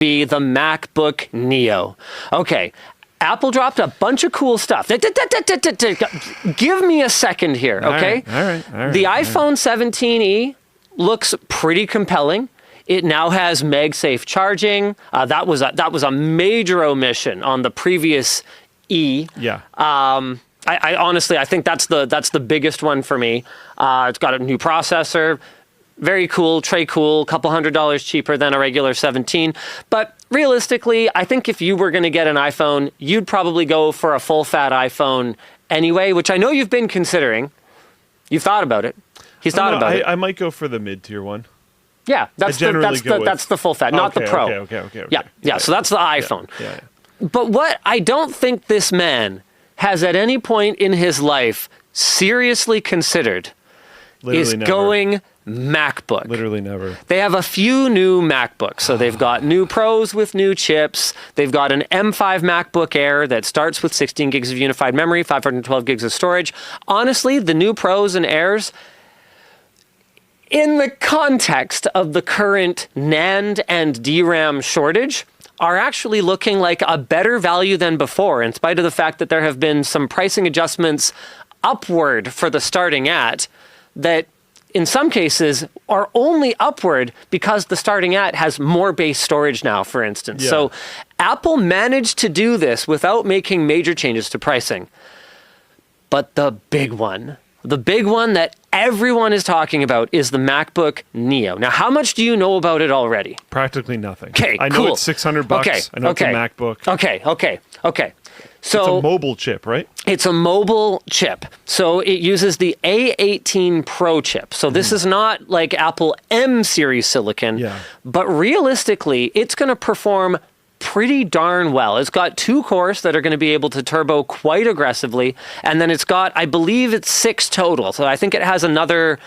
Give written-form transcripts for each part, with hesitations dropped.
be the MacBook Neo. Okay, Apple dropped a bunch of cool stuff. Give me a second here, okay? All right. The iPhone 17e looks pretty compelling. It now has MagSafe charging. That was a major omission on the previous E. Yeah. I honestly, I think that's the biggest one for me. It's got a new processor. Very cool, tray cool, couple $100 cheaper than a regular 17. But realistically, I think if you were going to get an iPhone, you'd probably go for a full-fat iPhone anyway, which I know you've been considering. You've thought about it. He's thought about it. I might go for the mid-tier one. Yeah, that's the full-fat, not the Pro. Okay. Yeah. So that's the iPhone. Yeah. But what I don't think this man has at any point in his life seriously considered is going MacBook. Literally never. They have a few new MacBooks. So they've got new Pros with new chips. They've got an M5 MacBook Air that starts with 16 gigs of unified memory, 512 gigs of storage. Honestly, the new Pros and Airs, in the context of the current NAND and DRAM shortage, are actually looking like a better value than before, in spite of the fact that there have been some pricing adjustments upward for the starting at that in some cases are only upward because the starting at has more base storage now, for instance. Yeah. So Apple managed to do this without making major changes to pricing. But the big one that everyone is talking about is the MacBook Neo. Now, how much do you know about it already? Practically nothing. Okay, I know cool. it's $600. Okay, I know it's a MacBook. Okay. So it's a mobile chip, right? It's a mobile chip. So it uses the A18 Pro chip. So this is not like Apple M series silicon. Yeah. But realistically, it's going to perform pretty darn well. It's got 2 cores that are going to be able to turbo quite aggressively. And then it's got, I believe it's 6 total. So I think it has another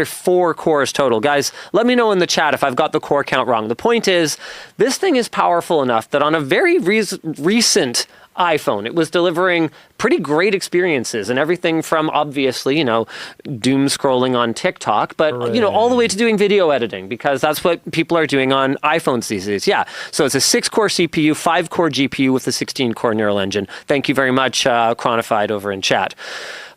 4 cores total. Guys, let me know in the chat if I've got the core count wrong. The point is, this thing is powerful enough that on a very recent iPhone, it was delivering pretty great experiences and everything from obviously, doom scrolling on TikTok, but, all the way to doing video editing because that's what people are doing on iPhones these days. Yeah. So it's a 6-core CPU, 5-core GPU with a 16-core neural engine. Thank you very much, Chronified over in chat.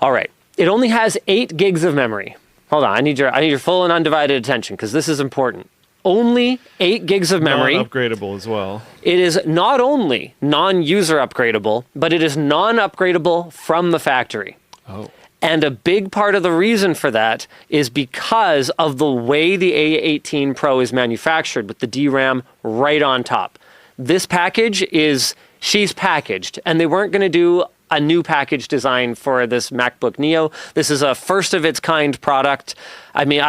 All right. It only has 8 gigs of memory. Hold on. I need your full and undivided attention because this is important. Only 8 gigs of memory. Non-upgradable as well. It is not only non-user upgradable, but it is non-upgradable from the factory. Oh. And a big part of the reason for that is because of the way the A18 Pro is manufactured with the DRAM right on top. This package she's packaged, and they weren't going to do a new package design for this MacBook Neo. This is a first of its kind product. I mean,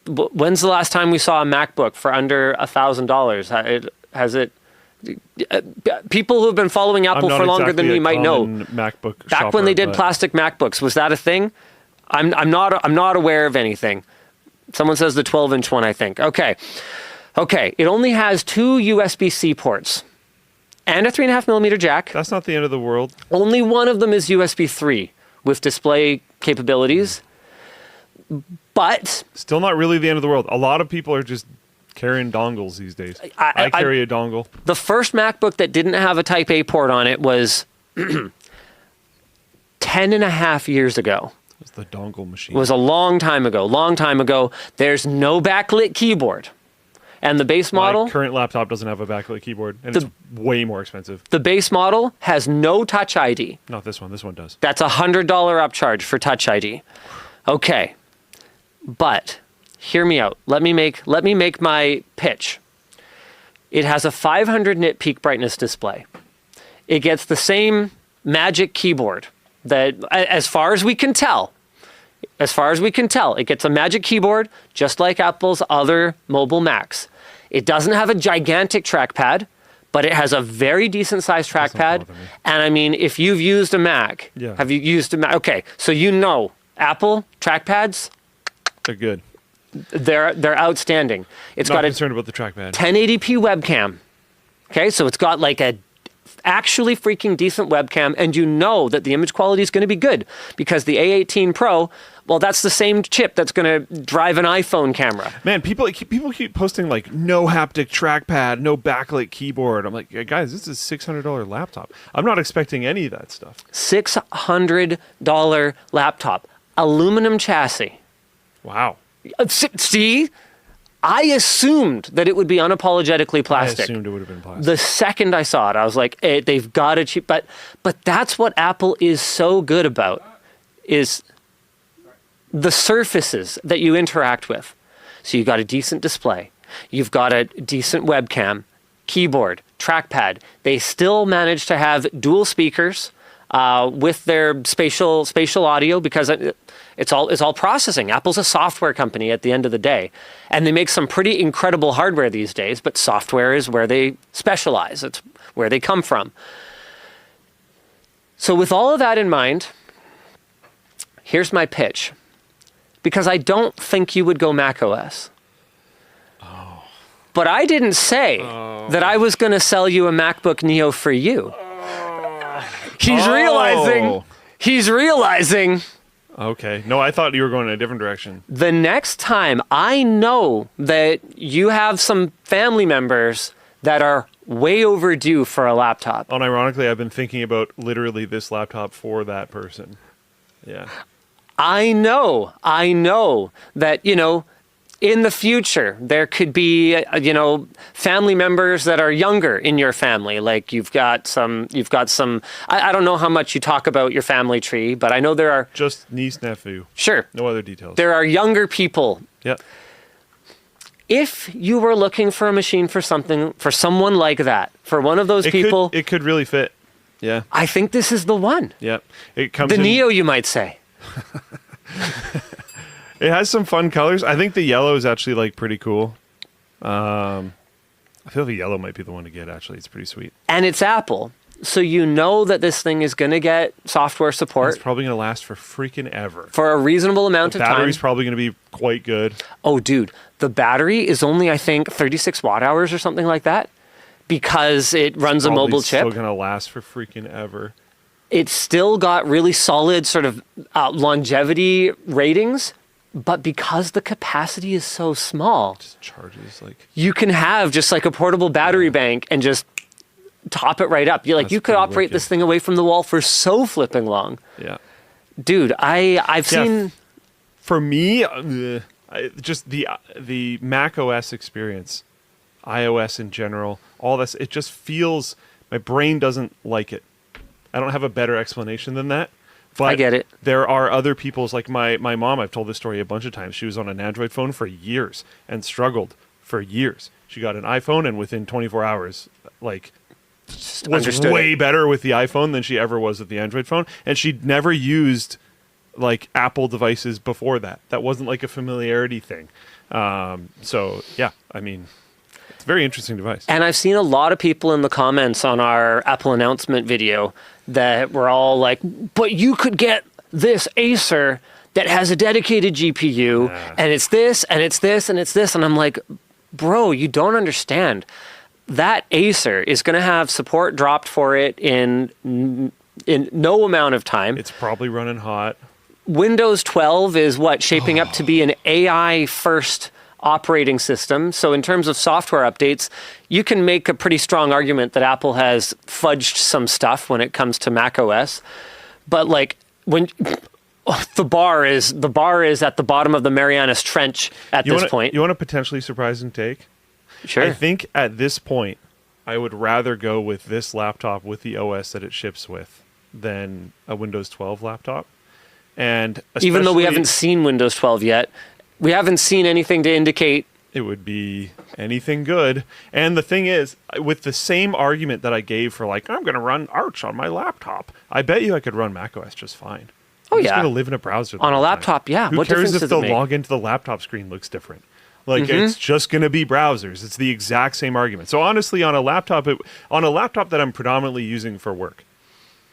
when's the last time we saw a MacBook for under $1,000? People who have been following Apple for longer than me might know. MacBook back when they did plastic MacBooks, was that a thing? I'm not aware of anything. Someone says the 12-inch one, I think. Okay. It only has 2 USB-C ports and a 3.5mm jack. That's not the end of the world. Only one of them is USB 3 with display capabilities. But still not really the end of the world. A lot of people are just carrying dongles these days. I carry a dongle. The first MacBook that didn't have a Type A port on it was 10.5 years ago. It was the dongle machine. It was a long time ago. There's no backlit keyboard. And the base model... My current laptop doesn't have a backlit keyboard, and it's way more expensive. The base model has no Touch ID. Not this one. This one does. That's a $100 upcharge for Touch ID. Okay. But hear me out. Let me make my pitch. It has a 500 nit peak brightness display. It gets the same Magic Keyboard that, as far as we can tell, it gets a Magic Keyboard just like Apple's other mobile Macs. It doesn't have a gigantic trackpad, but it has a very decent sized trackpad. And I mean, if you've used a Mac, have you used a Mac? Okay, so Apple trackpads. They're good. They're outstanding. It's Not got concerned about the trackpad. 1080p webcam. Okay, so it's got like a actually freaking decent webcam, and you know that the image quality is going to be good because the A18 Pro, well, that's the same chip that's going to drive an iPhone camera. Man, people keep posting like no haptic trackpad, no backlit keyboard. I'm like, yeah, guys, this is a $600 laptop. I'm not expecting any of that stuff. $600 laptop, aluminum chassis. Wow. See? I assumed that it would be unapologetically plastic. I assumed it would have been plastic. The second I saw it, I was like, they've got to cheap. But that's what Apple is so good about, is the surfaces that you interact with. So you've got a decent display. You've got a decent webcam, keyboard, trackpad. They still manage to have dual speakers with their spatial audio because it's all processing. Apple's a software company at the end of the day. And they make some pretty incredible hardware these days, but software is where they specialize. It's where they come from. So with all of that in mind, here's my pitch. Because I don't think you would go macOS. Oh. But I didn't say that I was going to sell you a MacBook Neo for you. He's realizing. Okay. No, I thought you were going in a different direction. The next time I know that you have some family members that are way overdue for a laptop. Unironically, I've been thinking about literally this laptop for that person. Yeah. I know that, in the future, there could be, family members that are younger in your family. Like you've got some, I don't know how much you talk about your family tree, but I know there are. Just niece, nephew. Sure. No other details. There are younger people. Yep. If you were looking for a machine for someone like that, for one of those people. It could really fit. Yeah. I think this is the one. Yep. It comes the Neo, you might say. It has some fun colors. I think the yellow is actually like pretty cool. I feel the yellow might be the one to get, actually. It's pretty sweet. And it's Apple. So you know that this thing is going to get software support. It's probably going to last for freaking ever. For a reasonable amount of time. The battery's probably going to be quite good. Oh, dude. The battery is only, I think, 36 watt hours or something like that. Because it runs a mobile chip. It's still going to last for freaking ever. It's still got really solid sort of longevity ratings. But because the capacity is so small, it just charges like you can have just like a portable battery bank and just top it right up. You could operate this thing away from the wall for so flipping long. Yeah, dude, I've seen. For me, just the Mac OS experience, iOS in general, all this, it just feels, my brain doesn't like it. I don't have a better explanation than that. But I get it. There are other people's, like my mom, I've told this story a bunch of times. She was on an Android phone for years and struggled for years. She got an iPhone and within 24 hours, was way better with the iPhone than she ever was with the Android phone. And she'd never used Apple devices before that. That wasn't like a familiarity thing. So yeah, I mean, it's a very interesting device. And I've seen a lot of people in the comments on our Apple announcement video that were all like, but you could get this Acer that has a dedicated GPU, and it's this, and it's this, and it's this. And I'm like, bro, you don't understand. That Acer is going to have support dropped for it in no amount of time. It's probably running hot. Windows 12 is shaping up to be an AI-first operating system. So in terms of software updates, you can make a pretty strong argument that Apple has fudged some stuff when it comes to Mac OS. But when the bar is at the bottom of the Marianas Trench at this point. You want a potentially surprising take? Sure. I think at this point, I would rather go with this laptop with the OS that it ships with than a Windows 12 laptop. And even though we haven't seen Windows 12 yet, we haven't seen anything to indicate it would be anything good. And the thing is, with the same argument that I gave for I'm going to run Arch on my laptop, I bet you I could run macOS just fine. Oh, I'm yeah. just going to live in a browser. On a laptop, yeah. Who cares if the login to the laptop screen looks different? It's just going to be browsers. It's the exact same argument. So honestly, on a laptop that I'm predominantly using for work,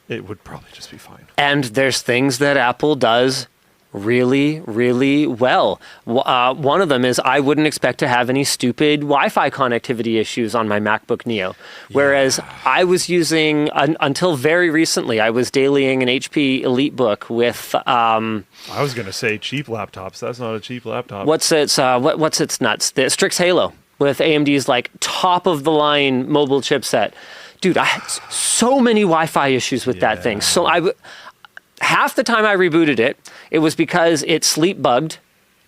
it would probably just be fine. And there's things that Apple does really, really well. One of them is I wouldn't expect to have any stupid Wi-Fi connectivity issues on my MacBook Neo. Whereas I was using, until very recently, I was dailying an HP EliteBook with... I was going to say cheap laptops. That's not a cheap laptop. What's its nuts? The Strix Halo with AMD's like top of the line mobile chipset. Dude, I had so many Wi-Fi issues with that thing. So half the time I rebooted it, it was because it sleep bugged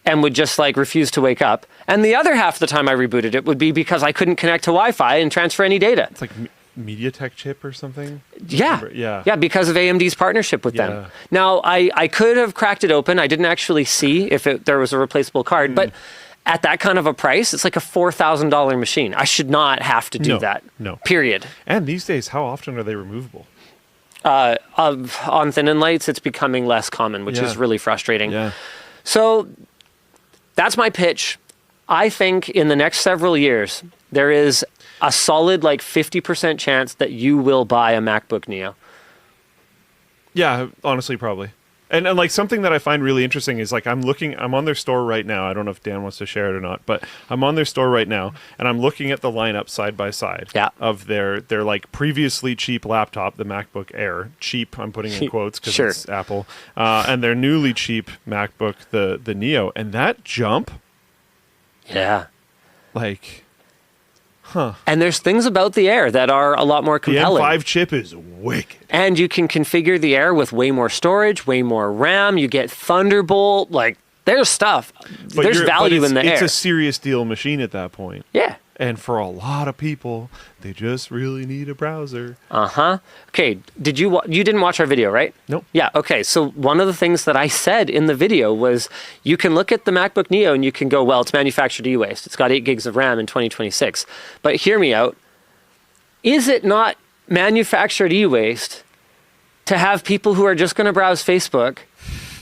and would just like refuse to wake up. And the other half the time I rebooted it would be because I couldn't connect to Wi-Fi and transfer any data. It's like MediaTek chip or something? Yeah, because of AMD's partnership with them. Now, I could have cracked it open. I didn't actually see if there was a replaceable card, but at that kind of a price, it's like a $4,000 machine. I should not have to do that. No. Period. And these days, how often are they removable? On thin and lights, it's becoming less common, which is really frustrating. Yeah. So that's my pitch. I think in the next several years, there is a solid like 50% chance that you will buy a MacBook Neo. Yeah, honestly, probably. And like something that I find really interesting is like I'm on their store right now. I don't know if Dan wants to share it or not, but I'm on their store right now and I'm looking at the lineup side by side of their like previously cheap laptop, the MacBook Air. Cheap, I'm putting in quotes because it's Apple. And their newly cheap MacBook, the Neo. And that jump, like... And there's things about the Air that are a lot more compelling. The M5 chip is wicked. And you can configure the Air with way more storage, way more RAM. You get Thunderbolt. Like, there's stuff. There's value in the Air. It's a serious deal machine at that point. Yeah. And for a lot of people, they just really need a browser. Okay, you didn't watch our video, right? Nope. Yeah, okay. So one of the things that I said in the video was you can look at the MacBook Neo and you can go, well, it's manufactured e-waste. It's got 8 gigs of RAM in 2026. But hear me out. Is it not manufactured e-waste to have people who are just going to browse Facebook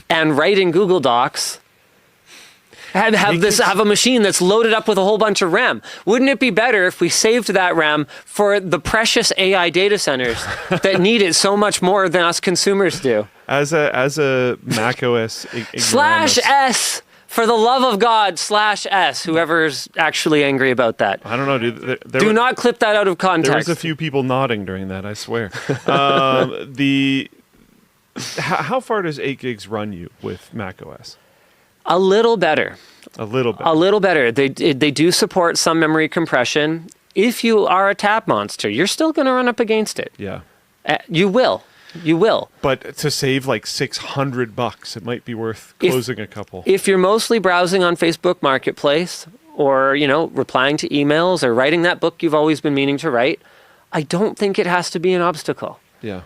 and write in Google Docs have a machine that's loaded up with a whole bunch of RAM? Wouldn't it be better if we saved that RAM for the precious AI data centers that need it so much more than us consumers do? As a Mac OS /S, for the love of God, /S, whoever's actually angry about that. I don't know, dude. Do not clip that out of context. There was a few people nodding during that, I swear. How far does 8 gigs run you with Mac OS? A little better. A little better. They do support some memory compression. If you are a tab monster, you're still going to run up against it. Yeah. You will. But to save like $600, it might be worth closing a couple. If you're mostly browsing on Facebook Marketplace or, replying to emails or writing that book you've always been meaning to write, I don't think it has to be an obstacle. Yeah.